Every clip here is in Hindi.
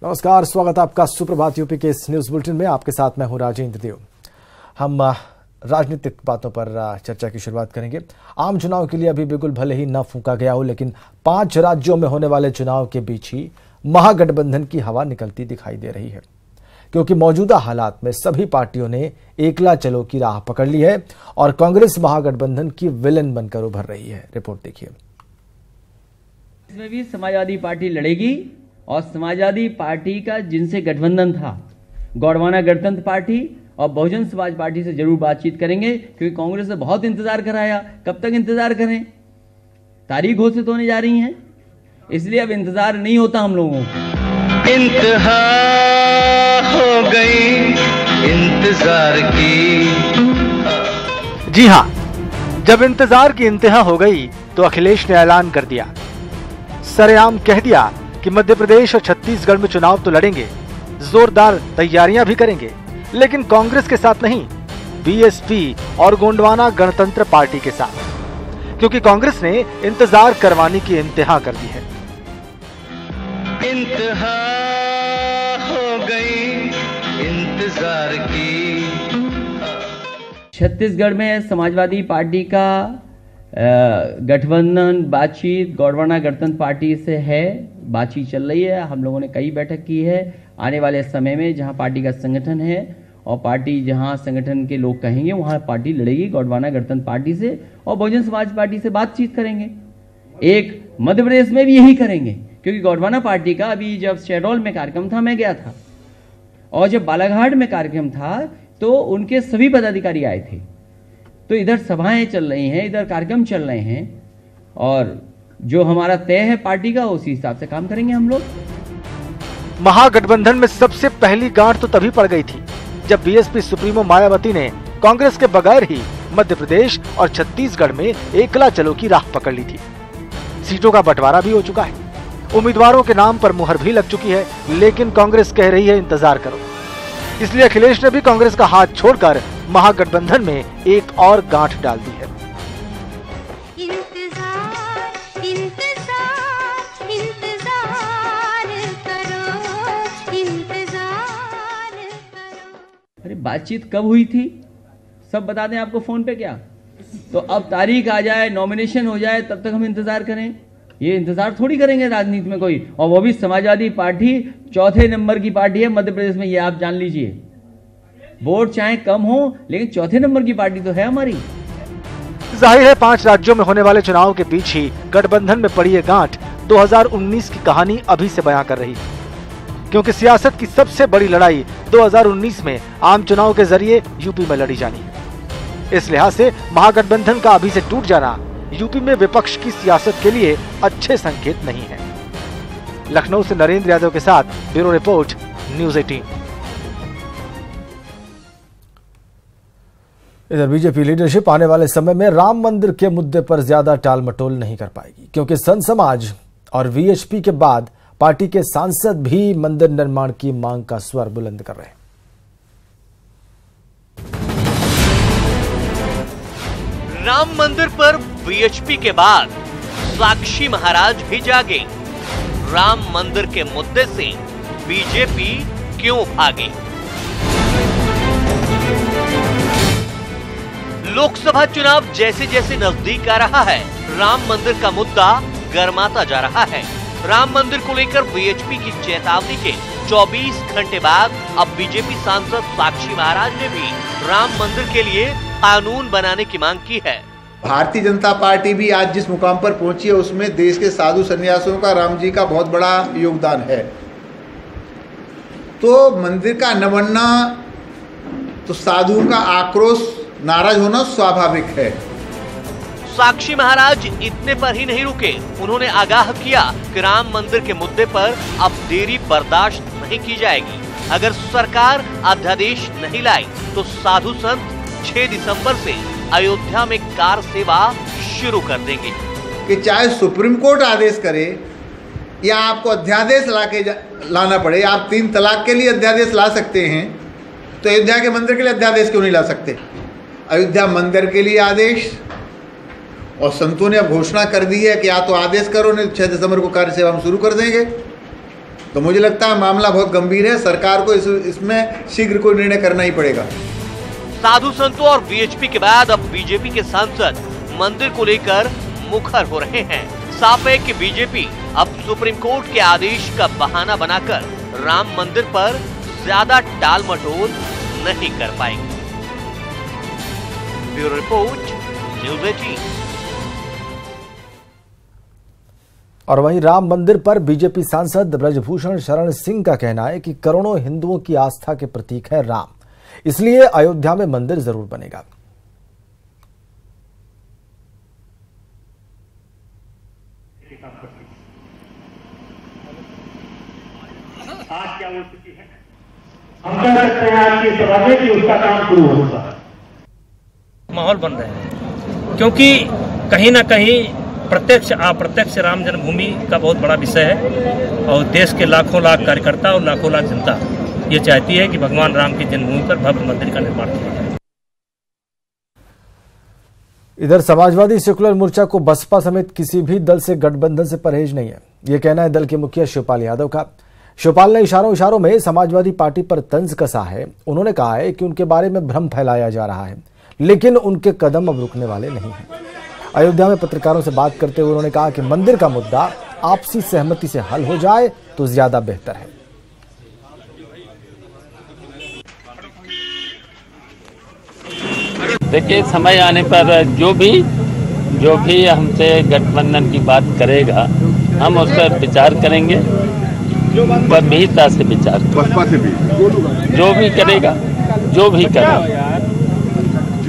नमस्कार, स्वागत है आपका सुप्रभात यूपी के इस न्यूज बुलेटिन में। आपके साथ मैं हूं राजेंद्र देव। हम राजनीतिक बातों पर चर्चा की शुरुआत करेंगे। आम चुनाव के लिए अभी बिल्कुल भले ही न फूंका गया हो, लेकिन 5 राज्यों में होने वाले चुनाव के बीच ही महागठबंधन की हवा निकलती दिखाई दे रही है, क्योंकि मौजूदा हालात में सभी पार्टियों ने एकला चलो की राह पकड़ ली है और कांग्रेस महागठबंधन की विलेन बनकर उभर रही है। रिपोर्ट देखिए। इसमें भी समाजवादी पार्टी लड़ेगी और समाजवादी पार्टी का जिनसे गठबंधन था, गोंडवाना गणतंत्र पार्टी और बहुजन समाज पार्टी से जरूर बातचीत करेंगे, क्योंकि कांग्रेस ने बहुत इंतजार कराया। कब तक इंतजार करें? तारीख घोषित होने जा रही हैं, इसलिए अब इंतजार नहीं होता हम लोगों को। इंतहा हो गई इंतजार की। जी हां, जब इंतजार की इंतहा हो गई तो अखिलेश ने ऐलान कर दिया, सरेआम कह दिया कि मध्य प्रदेश और छत्तीसगढ़ में चुनाव तो लड़ेंगे, जोरदार तैयारियां भी करेंगे, लेकिन कांग्रेस के साथ नहीं, बीएसपी और गोंडवाना गणतंत्र पार्टी के साथ, क्योंकि कांग्रेस ने इंतजार करवाने की इंतहा कर दी है। इंतहा हो गई इंतजार की। छत्तीसगढ़ में समाजवादी पार्टी का गठबंधन बातचीत गोंडवाना गणतंत्र पार्टी से है, बातचीत चल रही है। हम लोगों ने कई बैठक की है। आने वाले समय में जहां पार्टी का संगठन है और पार्टी जहां संगठन के लोग कहेंगे वहां पार्टी लड़ेगी गोंडवाना गणतंत्र पार्टी से और बहुजन समाज पार्टी से बातचीत करेंगे। एक मध्य प्रदेश में भी यही करेंगे, क्योंकि गोंडवाना पार्टी का अभी जब शहडोल में कार्यक्रम था, मैं गया था, और जब बालाघाट में कार्यक्रम था तो उनके सभी पदाधिकारी आए थे। तो इधर सभाएं चल रही हैं, इधर कार्यक्रम चल रहे हैं, और जो हमारा तय है पार्टी का उसी हिसाब से काम करेंगे हम लोग। महागठबंधन में सबसे पहली गांठ तो तभी पड़ गई थी जब बीएसपी सुप्रीमो मायावती ने कांग्रेस के बगैर ही मध्य प्रदेश और छत्तीसगढ़ में एकला चलो की राह पकड़ ली थी। सीटों का बंटवारा भी हो चुका है, उम्मीदवारों के नाम पर मुहर भी लग चुकी है, लेकिन कांग्रेस कह रही है इंतजार करो। इसलिए अखिलेश ने भी कांग्रेस का हाथ छोड़कर महागठबंधन में एक और गांठ डाल दी है। अरे बातचीत कब हुई थी सब बता दें आपको फोन पे क्या? तो अब तारीख आ जाए, नॉमिनेशन हो जाए, तब तक हम इंतजार करें? ये इंतजार थोड़ी करेंगे राजनीति में कोई, और वो भी समाजवादी पार्टी 4थे नंबर की पार्टी है मध्य प्रदेश में, ये आप जान लीजिए। वोट चाहे कम हो, लेकिन 4थे नंबर की पार्टी तो है हमारी। जाहिर है 5 राज्यों में होने वाले चुनाव के बीच ही गठबंधन में पड़ी ये गांठ 2019 की कहानी अभी से बयां कर रही है, क्योंकि सियासत की सबसे बड़ी लड़ाई 2019 में आम चुनाव के जरिए यूपी में लड़ी जानी है। इस लिहाज से महागठबंधन का अभी से टूट जाना यूपी में विपक्ष की सियासत के लिए अच्छे संकेत नहीं है। लखनऊ से नरेंद्र यादव के साथ ब्यूरो रिपोर्ट, न्यूज़ 18। इधर बीजेपी लीडरशिप आने वाले समय में राम मंदिर के मुद्दे पर ज्यादा टाल मटोल नहीं कर पाएगी, क्योंकि संत समाज और वीएचपी के बाद पार्टी के सांसद भी मंदिर निर्माण की मांग का स्वर बुलंद कर रहे हैं। राम मंदिर पर वीएचपी के बाद साक्षी महाराज भी जागे। राम मंदिर के मुद्दे से बीजेपी क्यों भागे? लोकसभा चुनाव जैसे जैसे नजदीक आ रहा है, राम मंदिर का मुद्दा गर्माता जा रहा है। राम मंदिर को लेकर वीएचपी की चेतावनी के 24 घंटे बाद अब बीजेपी सांसद साक्षी महाराज ने भी राम मंदिर के लिए कानून बनाने की मांग की है। भारतीय जनता पार्टी भी आज जिस मुकाम पर पहुंची है उसमें देश के साधु संन्यासियों का, राम जी का बहुत बड़ा योगदान है। तो मंदिर का न बनना, तो साधुओं का आक्रोश, नाराज होना स्वाभाविक है। साक्षी महाराज इतने पर ही नहीं रुके, उन्होंने आगाह किया कि राम मंदिर के मुद्दे पर अब देरी बर्दाश्त नहीं की जाएगी। अगर सरकार अध्यादेश नहीं लाई तो साधु संत 6 दिसंबर से अयोध्या में कार सेवा शुरू कर देंगे। कि चाहे सुप्रीम कोर्ट आदेश करे या आपको अध्यादेश लाना पड़े, आप 3 तलाक के लिए अध्यादेश ला सकते हैं, तो अयोध्या के मंदिर के लिए अध्यादेश क्यों नहीं ला सकते? अयोध्या मंदिर के लिए आदेश, और संतों ने अब घोषणा कर दी है कि या तो आदेश करो, नहीं 6 दिसंबर को कार्य सेवा हम शुरू कर देंगे। तो मुझे लगता है मामला बहुत गंभीर है, सरकार को इसमें शीघ्र कोई निर्णय करना ही पड़ेगा। साधु संतों और वीएचपी के बाद अब बीजेपी के सांसद मंदिर को लेकर मुखर हो रहे हैं। साफ है कि बीजेपी अब सुप्रीम कोर्ट के आदेश का बहाना बनाकर राम मंदिर पर ज्यादा टाल मटोल नहीं कर पाएंगे। Bureau report, news 18। और वहीं राम मंदिर पर बीजेपी सांसद ब्रजभूषण शरण सिंह का कहना है कि करोड़ों हिंदुओं की आस्था के प्रतीक है राम, इसलिए अयोध्या में मंदिर जरूर बनेगा। आज क्या हो चुकी है, हम कह सकते हैं आज की सभा में कि उसका काम शुरू होगा। माहौल बन रहे हैं क्योंकि कहीं ना कहीं प्रत्यक्ष अप्रत्यक्ष राम जन्मभूमि का बहुत बड़ा विषय है और देश के लाखों लाख कार्यकर्ता और लाखों लाख जनता ये चाहती है कि भगवान राम की जन्मभूमि पर भव्य मंदिर का निर्माण किया जाए। इधर समाजवादी सेकुलर मोर्चा को बसपा समेत किसी भी दल से गठबंधन से परहेज नहीं है, ये कहना है दल के मुखिया शिवपाल यादव का। शिवपाल ने इशारों में समाजवादी पार्टी पर तंज कसा है। उन्होंने कहा है कि उनके बारे में भ्रम फैलाया जा रहा है, लेकिन उनके कदम अब रुकने वाले नहीं हैं। अयोध्या में पत्रकारों से बात करते हुए उन्होंने कहा कि मंदिर का मुद्दा आपसी सहमति से हल हो जाए तो ज्यादा बेहतर है। देखिए, समय आने पर जो भी हमसे गठबंधन की बात करेगा हम उस पर विचार करेंगे, गंभीरता से विचार करेंगे। जो भी करेगा जो भी करेगा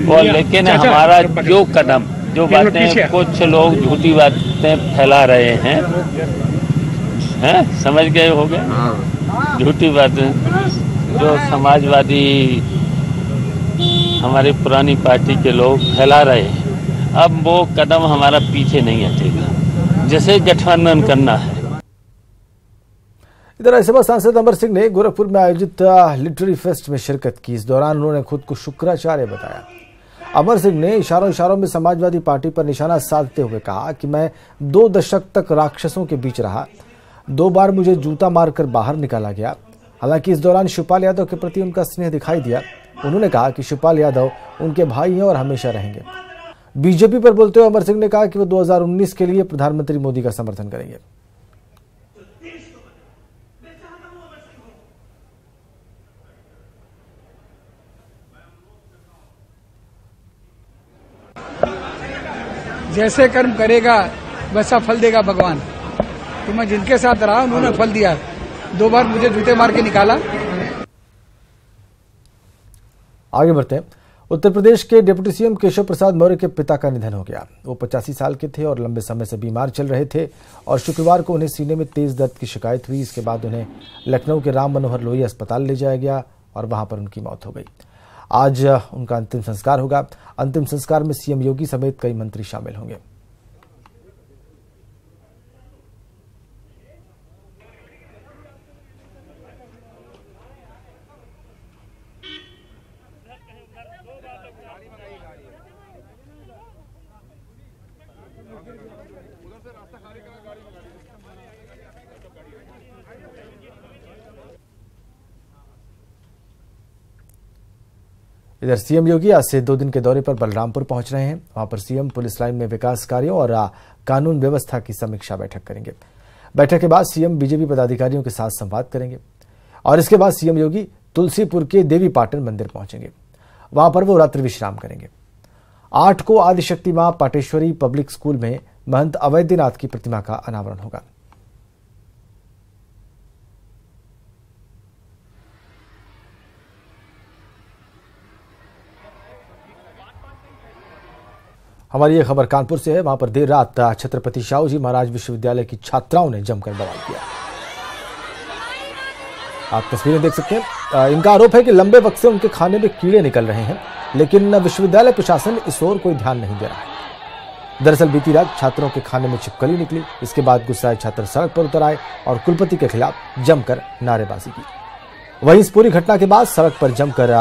और लेकिन हमारा जो कदम जो बातें कुछ लोग झूठी बातें फैला रहे हैं समझ गए हो गए, झूठी बातें जो समाजवादी हमारी पुरानी पार्टी के लोग फैला रहे हैं, अब वो कदम हमारा पीछे नहीं हटेगा, जैसे गठबंधन करना है। इधर राज्यसभा सांसद अमर सिंह ने गोरखपुर में आयोजित लिटरेरी फेस्ट में शिरकत की। इस दौरान उन्होंने खुद को शुक्राचार्य बताया। अमर सिंह ने इशारों में समाजवादी पार्टी पर निशाना साधते हुए कहा कि मैं 2 दशक तक राक्षसों के बीच रहा, 2 बार मुझे जूता मारकर बाहर निकाला गया। हालांकि इस दौरान शिवपाल यादव के प्रति उनका स्नेह दिखाई दिया। उन्होंने कहा कि शिवपाल यादव उनके भाई हैं और हमेशा रहेंगे। बीजेपी पर बोलते हुए अमर सिंह ने कहा कि वो 2019 के लिए प्रधानमंत्री मोदी का समर्थन करेंगे। जैसे कर्म करेगा वैसा फल देगा भगवान। तो मैं जिनके साथ रहा उन्होंने फल दिया। 2 बार मुझे जूते मार के निकाला। आगे बढ़ते हैं। उत्तर प्रदेश के डिप्टी सीएम केशव प्रसाद मौर्य के पिता का निधन हो गया। वो 85 साल के थे और लंबे समय से बीमार चल रहे थे और शुक्रवार को उन्हें सीने में तेज दर्द की शिकायत हुई। इसके बाद उन्हें लखनऊ के राम मनोहर लोहिया अस्पताल ले जाया गया और वहां पर उनकी मौत हो गई। आज उनका अंतिम संस्कार होगा। अंतिम संस्कार में सीएम योगी समेत कई मंत्री शामिल होंगे। इधर सीएम योगी आज से 2 दिन के दौरे पर बलरामपुर पहुंच रहे हैं। वहां पर सीएम पुलिस लाइन में विकास कार्यों और कानून व्यवस्था की समीक्षा बैठक करेंगे। बैठक के बाद सीएम बीजेपी पदाधिकारियों के साथ संवाद करेंगे और इसके बाद सीएम योगी तुलसीपुर के देवी पाटन मंदिर पहुंचेंगे। वहां पर वो रात्रि विश्राम करेंगे। 8 को आदिशक्ति मां पाटेश्वरी पब्लिक स्कूल में महंत अवैधनाथ की प्रतिमा का अनावरण होगा। हमारी ये खबर कानपुर से है। वहां पर देर रात छत्रपति शाहू जी महाराज विश्वविद्यालय की छात्राओं ने जमकर बवाल किया। आप तस्वीरें देख सकते हैं। इनका आरोप है कि लंबे वक्त से उनके खाने में कीड़े निकल रहे हैं, लेकिन विश्वविद्यालय प्रशासन इस ओर कोई ध्यान नहीं दे रहा है। दरअसल बीती रात छात्रों के खाने में छिपकली निकली। इसके बाद गुस्साए छात्र सड़क पर उतर आए और कुलपति के खिलाफ जमकर नारेबाजी की। वहीं इस पूरी घटना के बाद सड़क पर जमकर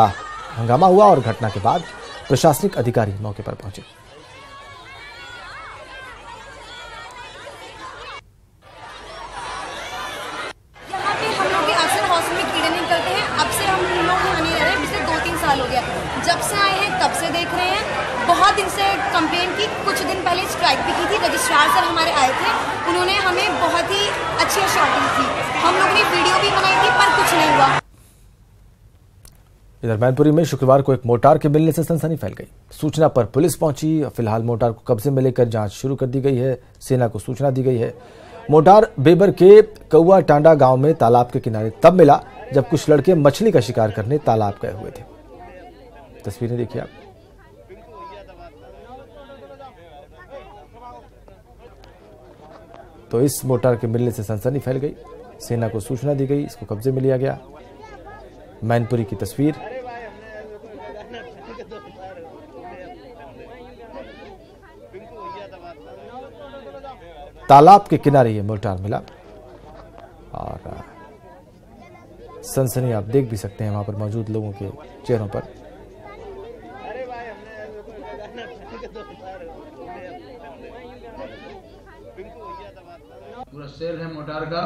हंगामा हुआ और घटना के बाद प्रशासनिक अधिकारी मौके पर पहुंचे। सरदार सर हमारे आए थे, उन्होंने हमें बहुत ही अच्छी शॉटिंग की, हम लोग ने वीडियो भी बनाई थी पर कुछ नहीं हुआ। इधर मैनपुरी में शुक्रवार को एक मोटार के मिलने से सनसनी फैल गई। सूचना पर पुलिस पहुंची। फिलहाल मोटार को कब्जे में लेकर जांच शुरू कर दी गई है। सेना को सूचना दी गई है। मोटार बेबर के कौआ टांडा गांव में तालाब के किनारे तब मिला जब कुछ लड़के मछली का शिकार करने तालाब गए हुए थे। तस्वीरें देखिए आप। तो इस मोटार के मिलने से सनसनी फैल गई। सेना को सूचना दी गई, इसको कब्जे में लिया गया। मैनपुरी की तस्वीर। तालाब के किनारे ये मोटार मिला और सनसनी आप देख भी सकते हैं वहां पर मौजूद लोगों के चेहरों पर। पूरा सेल है मोटार का,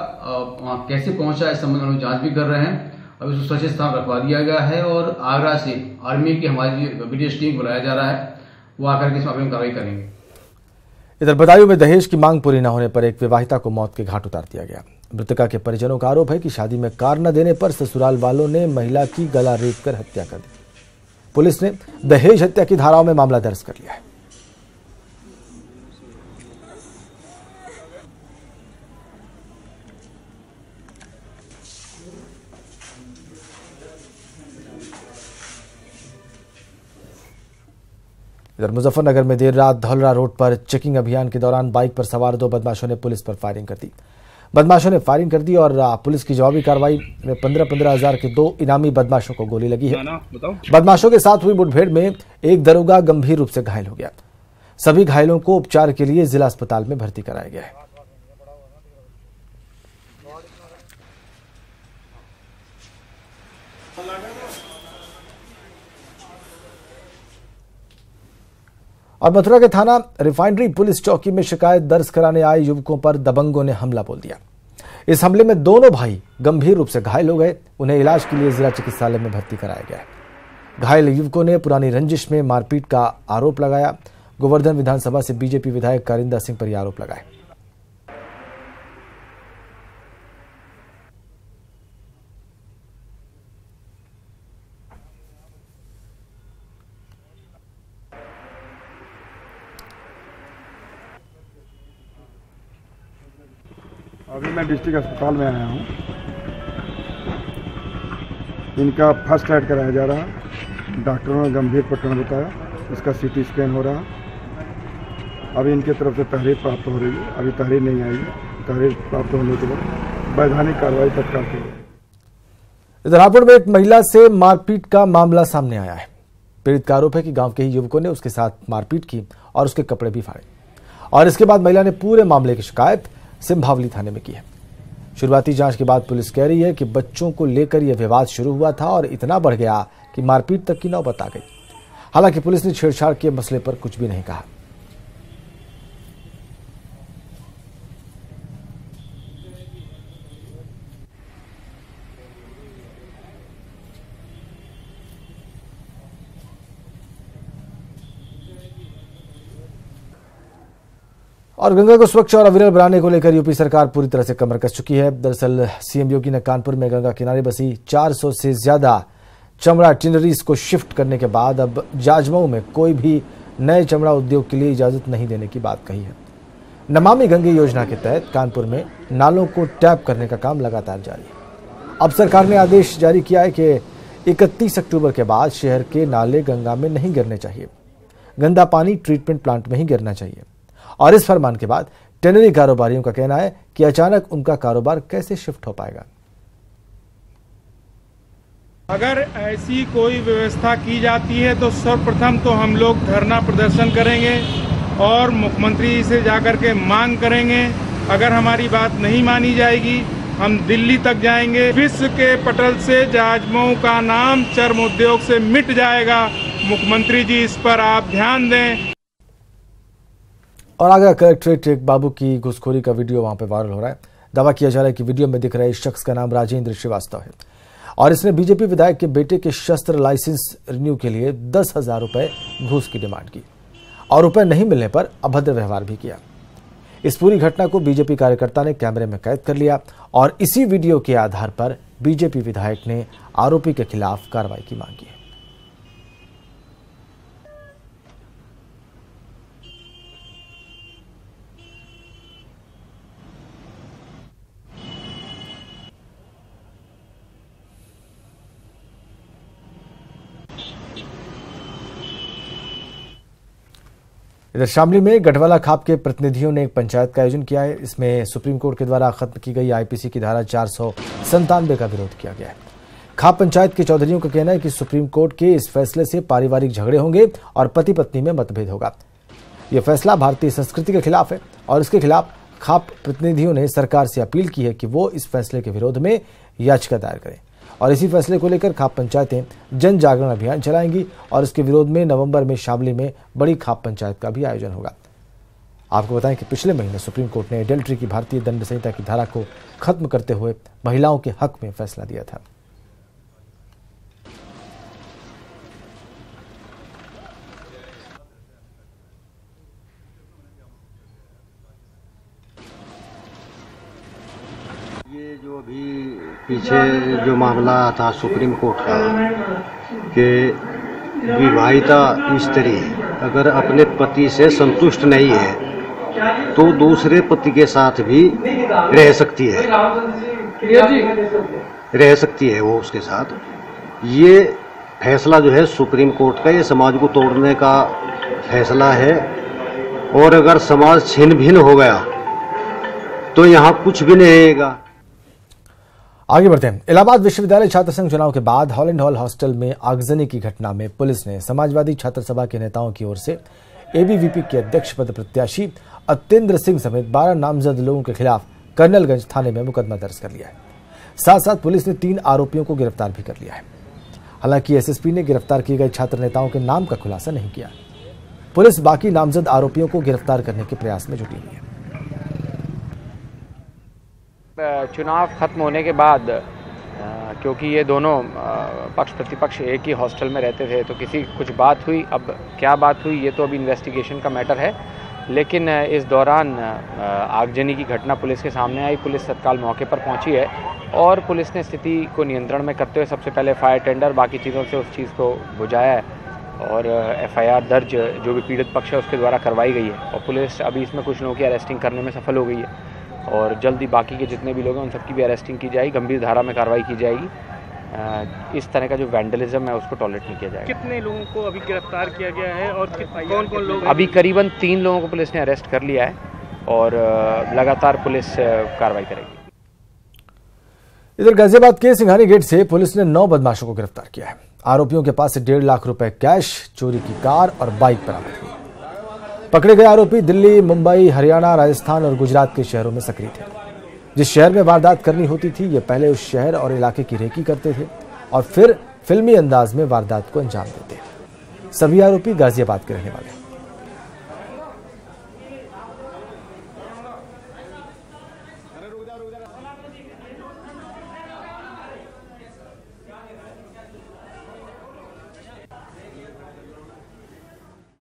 वहाँ कैसे पहुंचा इस संबंध में हम जांच भी कर रहे हैं। अब इसको सुरक्षित स्थान रखवा दिया गया है और आगरा से आर्मी की हमारी विशेष टीम बुलाया जा रहा है, वो आकर के इस मामले में कार्रवाई करेंगे। इधर बदायूं में दहेज की मांग पूरी न होने पर एक विवाहिता को मौत के घाट उतार दिया गया। मृतका के परिजनों का आरोप है कि शादी में कार न देने पर ससुराल वालों ने महिला की गला रेत कर हत्या कर दी। पुलिस ने दहेज हत्या की धाराओं में मामला दर्ज कर लिया है। इधर मुजफ्फरनगर में देर रात धौलरा रोड पर चेकिंग अभियान के दौरान बाइक पर सवार 2 बदमाशों ने पुलिस पर फायरिंग कर दी। बदमाशों ने फायरिंग कर दी और पुलिस की जवाबी कार्रवाई में 15-15 हजार के 2 इनामी बदमाशों को गोली लगी है। बदमाशों के साथ हुई मुठभेड़ में एक दरोगा गंभीर रूप से घायल हो गया। सभी घायलों को उपचार के लिए जिला अस्पताल में भर्ती कराया गया है। और मथुरा के थाना रिफाइनरी पुलिस चौकी में शिकायत दर्ज कराने आए युवकों पर दबंगों ने हमला बोल दिया। इस हमले में दोनों भाई गंभीर रूप से घायल हो गए। उन्हें इलाज के लिए जिला चिकित्सालय में भर्ती कराया गया है। घायल युवकों ने पुरानी रंजिश में मारपीट का आरोप लगाया। गोवर्धन विधानसभा से बीजेपी विधायक कारिंदा सिंह पर यह आरोप लगाए। अभी मैं डिस्ट्रिक्ट अस्पताल में आया हूँ। इनका फर्स्ट एड कराया जा रहा है। डॉक्टरों ने गंभीर प्रकरण बताया, इसका सीटी स्कैन हो रहा। अभी इनके तरफ से तहरीर प्राप्त हो रही है। अभी तहरीर नहीं आएगी, तहरीर प्राप्त होने के बाद वैधानिक कार्रवाई तत्काल की जाएगी। इधर रायपुर में एक महिला से मारपीट का मामला सामने आया है। पीड़ित का आरोप है कि गांव के ही युवकों ने उसके साथ मारपीट की और उसके कपड़े भी फाड़े और इसके बाद महिला ने पूरे मामले की शिकायत सिंभावली थाने में की है। शुरुआती जांच के बाद पुलिस कह रही है कि बच्चों को लेकर यह विवाद शुरू हुआ था और इतना बढ़ गया कि मारपीट तक की नौबत आ गई। हालांकि पुलिस ने छेड़छाड़ के मसले पर कुछ भी नहीं कहा। और गंगा को स्वच्छ और अविरल बनाने को लेकर यूपी सरकार पूरी तरह से कमर कस चुकी है। दरअसल सीएम योगी ने कानपुर में गंगा किनारे बसी 400 से ज्यादा चमड़ा टिनरीज को शिफ्ट करने के बाद अब जाजमऊ में कोई भी नए चमड़ा उद्योग के लिए इजाजत नहीं देने की बात कही है। नमामि गंगे योजना के तहत कानपुर में नालों को टैप करने का काम लगातार जारी है। अब सरकार ने आदेश जारी किया है कि 31 अक्टूबर के बाद शहर के नाले गंगा में नहीं गिरने चाहिए। गंदा पानी ट्रीटमेंट प्लांट में ही गिरना चाहिए। और इस फरमान के बाद टेनरी कारोबारियों का कहना है कि अचानक उनका कारोबार कैसे शिफ्ट हो पाएगा। अगर ऐसी कोई व्यवस्था की जाती है तो सर्वप्रथम तो हम लोग धरना प्रदर्शन करेंगे और मुख्यमंत्री से जाकर के मांग करेंगे। अगर हमारी बात नहीं मानी जाएगी हम दिल्ली तक जाएंगे। विश्व के पटल से जाजमऊ का नाम चर्म उद्योग से मिट जाएगा। मुख्यमंत्री जी इस पर आप ध्यान दें। और आगरा कलेक्ट्रेट एक बाबू की घुसखोरी का वीडियो वहां पे वायरल हो रहा है। दावा किया जा रहा है कि वीडियो में दिख रहे इस शख्स का नाम राजेंद्र श्रीवास्तव है और इसने बीजेपी विधायक के बेटे के शस्त्र लाइसेंस रिन्यू के लिए 10,000 रुपए घूस की डिमांड की और रुपए नहीं मिलने पर अभद्र व्यवहार भी किया। इस पूरी घटना को बीजेपी कार्यकर्ता ने कैमरे में कैद कर लिया और इसी वीडियो के आधार पर बीजेपी विधायक ने आरोपी के खिलाफ कार्रवाई की मांग की है। इधर शामली में गढ़वाला खाप के प्रतिनिधियों ने एक पंचायत का आयोजन किया है। इसमें सुप्रीम कोर्ट के द्वारा खत्म की गई आईपीसी की धारा 497 का विरोध किया गया है। खाप पंचायत के चौधरियों का कहना है कि सुप्रीम कोर्ट के इस फैसले से पारिवारिक झगड़े होंगे और पति पत्नी में मतभेद होगा। यह फैसला भारतीय संस्कृति के खिलाफ है और इसके खिलाफ खाप प्रतिनिधियों ने सरकार से अपील की है कि वो इस फैसले के विरोध में याचिका दायर करें और इसी फैसले को लेकर खाप पंचायतें जन जागरण अभियान चलाएंगी और इसके विरोध में नवंबर में शामली में बड़ी खाप पंचायत का भी आयोजन होगा। आपको बताएं कि पिछले महीने सुप्रीम कोर्ट ने एडल्ट्री की भारतीय दंड संहिता की धारा को खत्म करते हुए महिलाओं के हक में फैसला दिया था। ये जो अभी पीछे जो मामला था सुप्रीम कोर्ट का कि विवाहिता स्त्री अगर अपने पति से संतुष्ट नहीं है तो दूसरे पति के साथ भी रह सकती है वो उसके साथ। ये फैसला जो है सुप्रीम कोर्ट का, ये समाज को तोड़ने का फैसला है और अगर समाज छिन्न भिन्न हो गया तो यहाँ कुछ भी नहीं रहेगा। आगे बढ़ते हैं। इलाहाबाद विश्वविद्यालय छात्र संघ चुनाव के बाद हॉलैंड हॉल हॉस्टल में आगजनी की घटना में पुलिस ने समाजवादी छात्र सभा के नेताओं की ओर से एबीवीपी के अध्यक्ष पद प्रत्याशी अत्येंद्र सिंह समेत 12 नामजद लोगों के खिलाफ कर्नलगंज थाने में मुकदमा दर्ज कर लिया है। साथ साथ पुलिस ने 3 आरोपियों को गिरफ्तार भी कर लिया है। हालांकि एसएसपी ने गिरफ्तार किए गए छात्र नेताओं के नाम का खुलासा नहीं किया। पुलिस बाकी नामजद आरोपियों को गिरफ्तार करने के प्रयास में जुटी हुई है। चुनाव खत्म होने के बाद क्योंकि ये दोनों पक्ष प्रतिपक्ष एक ही हॉस्टल में रहते थे तो किसी कुछ बात हुई। अब क्या बात हुई ये तो अभी इन्वेस्टिगेशन का मैटर है, लेकिन इस दौरान आगजनी की घटना पुलिस के सामने आई। पुलिस तत्काल मौके पर पहुंची है और पुलिस ने स्थिति को नियंत्रण में करते हुए सबसे पहले फायर टेंडर बाकी चीज़ों से उस चीज़ को बुझाया है और एफआईआर दर्ज जो भी पीड़ित पक्ष है उसके द्वारा करवाई गई है और पुलिस अभी इसमें कुछ लोगों की अरेस्टिंग करने में सफल हो गई है और जल्दी बाकी के जितने भी लोग हैं उन सबकी भी अरेस्टिंग की जाएगी, गंभीर धारा में कार्रवाई की जाएगी। इस तरह का जो वैंडलिज्म है उसको टॉलरेट नहीं किया जाएगा। कितने लोगों को अभी गिरफ्तार किया गया है और कौन कौन लोग? अभी करीबन 3 लोगों को पुलिस ने अरेस्ट कर लिया है और लगातार पुलिस कार्रवाई करेगी। इधर गाजियाबाद के सिंघानी गेट से पुलिस ने 9 बदमाशों को गिरफ्तार किया है। आरोपियों के पास से 1.5 लाख रुपए कैश, चोरी की कार और बाइक बरामद हुई। पकड़े गए आरोपी दिल्ली, मुंबई, हरियाणा, राजस्थान और गुजरात के शहरों में सक्रिय थे। जिस शहर में वारदात करनी होती थी ये पहले उस शहर और इलाके की रेकी करते थे और फिर फिल्मी अंदाज में वारदात को अंजाम देते। सभी आरोपी गाजियाबाद के रहने वाले हैं।